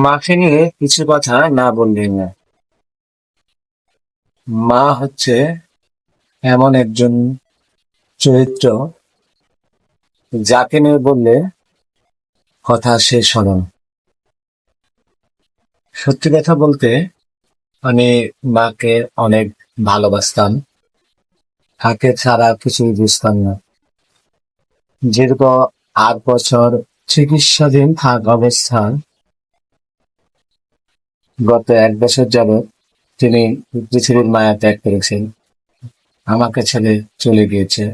মাকে নিয়ে কিছু কথা না বললেই না। মা হচ্ছে এমন একজন চরিত্র, যাকে নিয়ে বললে কথা শেষ হলো না। সত্যি কথা বলতে আমি মাকে অনেক ভালোবাসতাম। তাকে ছাড়া কিছুই বুঝতাম না। দীর্ঘ ৮ বছর চিকিৎসাধীন থাকা অবস্থায় গত ১ বছর যাবৎ তিনি পৃথিবীর মায়া ত্যাগ করেছেন। আমাকে ছেড়ে চলে গিয়েছে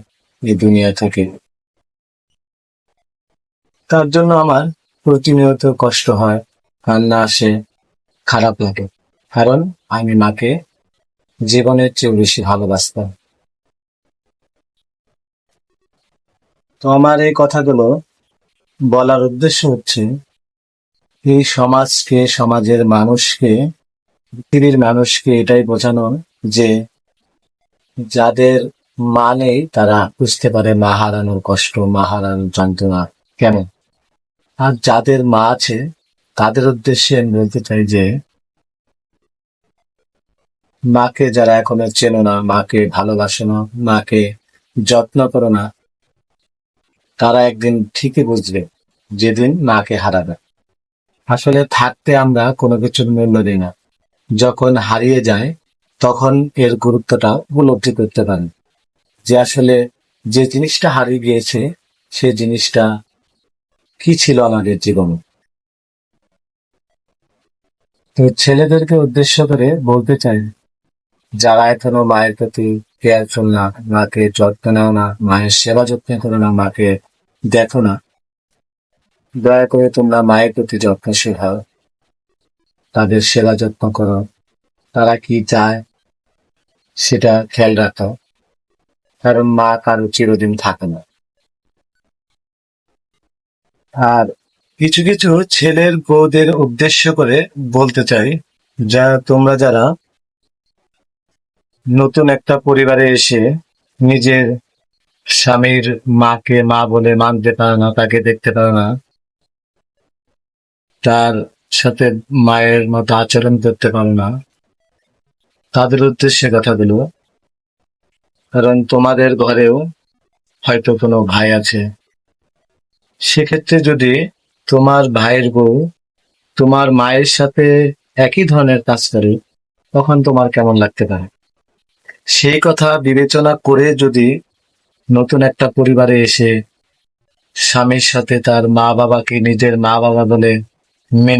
এই দুনিয়া থেকে। তার জন্য আমার প্রতিনিয়ত কষ্ট হয়, কান্না আসে, খারাপ লাগে। কারণ আমি মাকে জীবনের চেয়েও বেশি ভালোবাসতাম। তো আমার এই কথাগুলো বলার উদ্দেশ্য হচ্ছে, এই সমাজকে, সমাজের মানুষকে, পৃথিবীর মানুষকে এটাই বোঝানো যে যাদের মা নেই তারা বুঝতে পারে মা হারানোর কষ্ট, মা হারানোর যন্ত্রণা কেমন। আর যাদের মা আছে তাদের উদ্দেশ্যে আমি বলতে চাই যে মাকে যারা এখনো চেনো না, মাকে ভালোবাসো না, মাকে যত্ন করো না, তারা একদিন ঠিকই বুঝবে যেদিন মাকে হারাবে। আসলে থাকতে আমরা কোনো কিছুর মূল্য দিই না, যখন হারিয়ে যায় তখন এর গুরুত্বটা উপলব্ধি করতে পারি যে আসলে যে জিনিসটা হারিয়ে গিয়েছে সে জিনিসটা কি ছিল আমাদের জীবনে। তো ছেলেদেরকে উদ্দেশ্য করে বলতে চাই, যারা এখনো মায়ের প্রতি কেয়ারফুল না, মাকে যত্ন নাও না, মায়ের সেবা যত্ন করো না, মাকে দেখো না, দয়া করে তোমরা মায়ের প্রতি যত্নশীল হও, তাদের সেবা যত্ন করো, তারা কি চায় সেটা খেয়াল রাখো। কারণ মা কারো চিরদিন থাকে না। আর কিছু কিছু ছেলের বউদের উদ্দেশ্য করে বলতে চাই, তোমরা যারা নতুন একটা পরিবারে এসে নিজের স্বামীর মাকে মা বলে মানতে পারো না, তাকে দেখতে পারো না, তার সাথে মায়ের মতো আচরণ করতে পারো না, তাদের উদ্দেশ্যে কথাগুলো। কারণ তোমাদের ঘরেও হয়তো কোনো ভাই আছে। সেক্ষেত্রে যদি তোমার ভাইয়ের বউ তোমার মায়ের সাথে একই ধরনের কাজ করে, তখন তোমার কেমন লাগতে পারে? সেই কথা বিবেচনা করে যদি নতুন একটা পরিবারে এসে স্বামীর সাথে তার মা বাবাকে নিজের মা বাবা বলে মেনে